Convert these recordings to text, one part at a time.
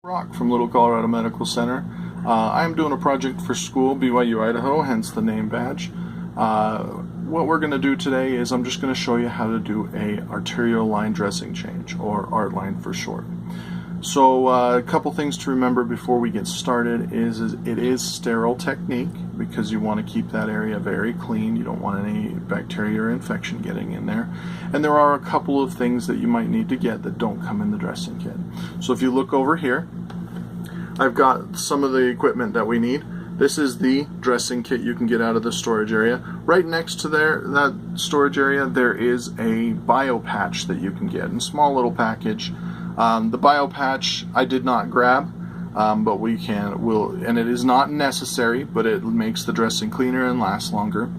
Brock from Little Colorado Medical Center. I'm doing a project for school, BYU Idaho, hence the name badge. What we're going to do today is I'm just going to show you how to do a arterial line dressing change, or ART line for short. So a couple things to remember before we get started is it is sterile technique, because you want to keep that area very clean. You don't want any bacteria or infection getting in there. And there are a couple of things that you might need to get that don't come in the dressing kit. So if you look over here, I've got some of the equipment that we need. This is the dressing kit you can get out of the storage area. Right next to that storage area, there is a bio patch that you can get in a small little package. The bio patch I did not grab, but and it is not necessary, but it makes the dressing cleaner and lasts longer.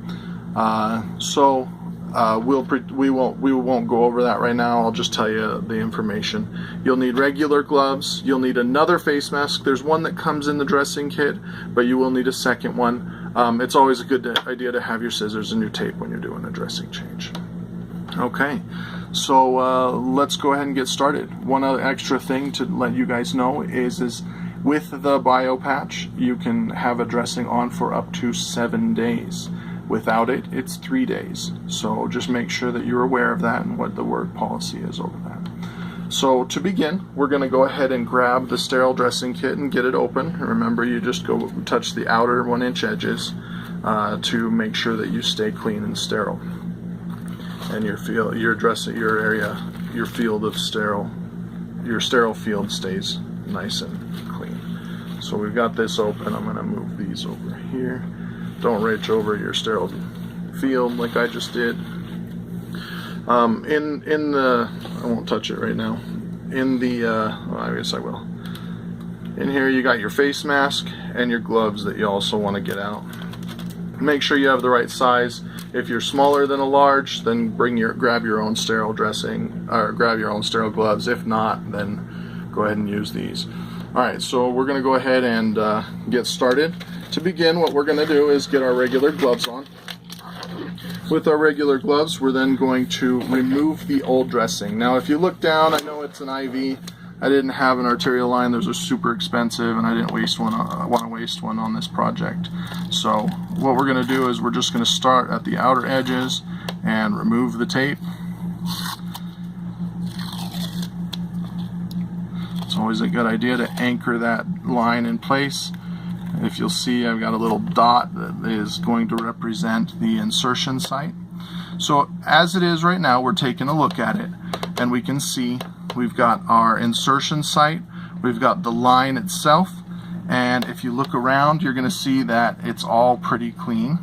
We won't go over that right now. I'll just tell you the information. You'll need regular gloves. You'll need another face mask. There's one that comes in the dressing kit, but you will need a second one. It's always a good idea to have your scissors and your tape when you're doing a dressing change. Okay, so let's go ahead and get started. One other extra thing to let you guys know is with the bio patch, you can have a dressing on for up to 7 days. Without it, it's 3 days. So just make sure that you're aware of that and what the word policy is over that. So to begin, we're going to go ahead and grab the sterile dressing kit and get it open. Remember, you just go touch the outer 1-inch edges to make sure that you stay clean and sterile. And your sterile field stays nice and clean. So we've got this open. I'm going to move these over here. Don't reach over your sterile field like I just did. I won't touch it right now. Well, I guess I will. In here you got your face mask and your gloves that you also want to get out. Make sure you have the right size. If you're smaller than a large, then grab your own sterile dressing, or grab your own sterile gloves. If not, then go ahead and use these. Alright, so we're going to go ahead and get started. To begin, what we're going to do is get our regular gloves on. With our regular gloves, we're then going to remove the old dressing. Now, if you look down, I know it's an IV. I didn't have an arterial line. Those are super expensive, and I didn't want to waste one on this project. So what we're going to do is we're just going to start at the outer edges and remove the tape. It's always a good idea to anchor that line in place. If you'll see, I've got a little dot that is going to represent the insertion site. So as it is right now, we're taking a look at it, and we can see we've got our insertion site, we've got the line itself, and if you look around, you're going to see that it's all pretty clean.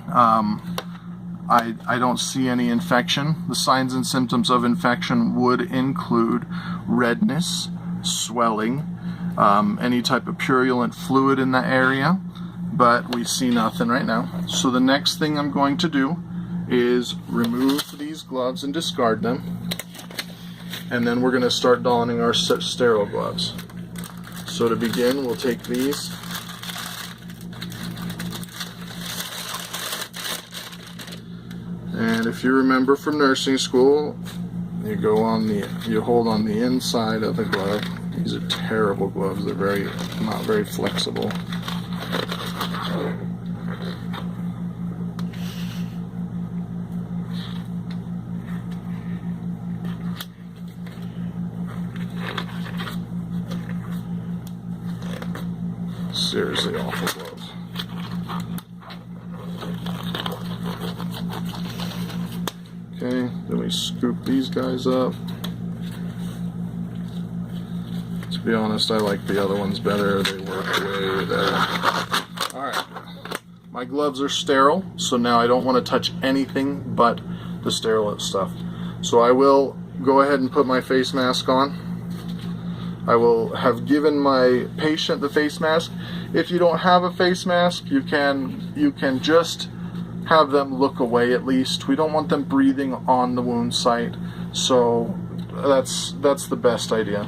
I don't see any infection. The signs and symptoms of infection would include redness, swelling, any type of purulent fluid in the area, but we see nothing right now. So the next thing I'm going to do is remove these gloves and discard them, and then we're going to start donning our sterile gloves. So to begin, we'll take these and if you remember from nursing school, you hold on the inside of the glove. These are terrible gloves. They're not very flexible. Seriously awful gloves. Okay, then we scoop these guys up. To be honest, I like the other ones better. They work way better. Alright, my gloves are sterile, so now I don't want to touch anything but the sterile stuff. So I will go ahead and put my face mask on. I will have given my patient the face mask. If you don't have a face mask, you can just have them look away at least. We don't want them breathing on the wound site, so that's the best idea.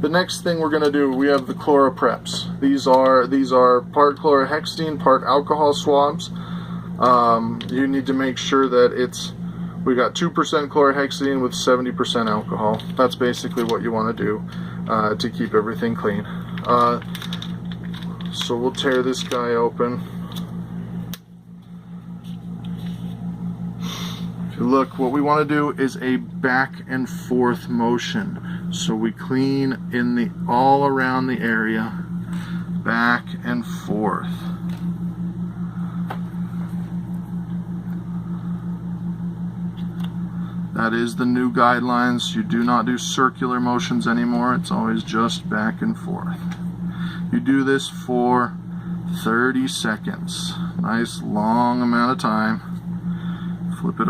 The next thing we're going to do, we have the ChloraPreps. These are part chlorhexidine, part alcohol swabs. You need to make sure that we got 2% chlorhexidine with 70% alcohol. That's basically what you want to do. to keep everything clean. So we'll tear this guy open. If you look, what we want to do is a back and forth motion. So we clean in all around the area, back and forth. That is the new guidelines. You do not do circular motions anymore. It's always just back and forth. You do this for 30 seconds. Nice long amount of time. Flip it over.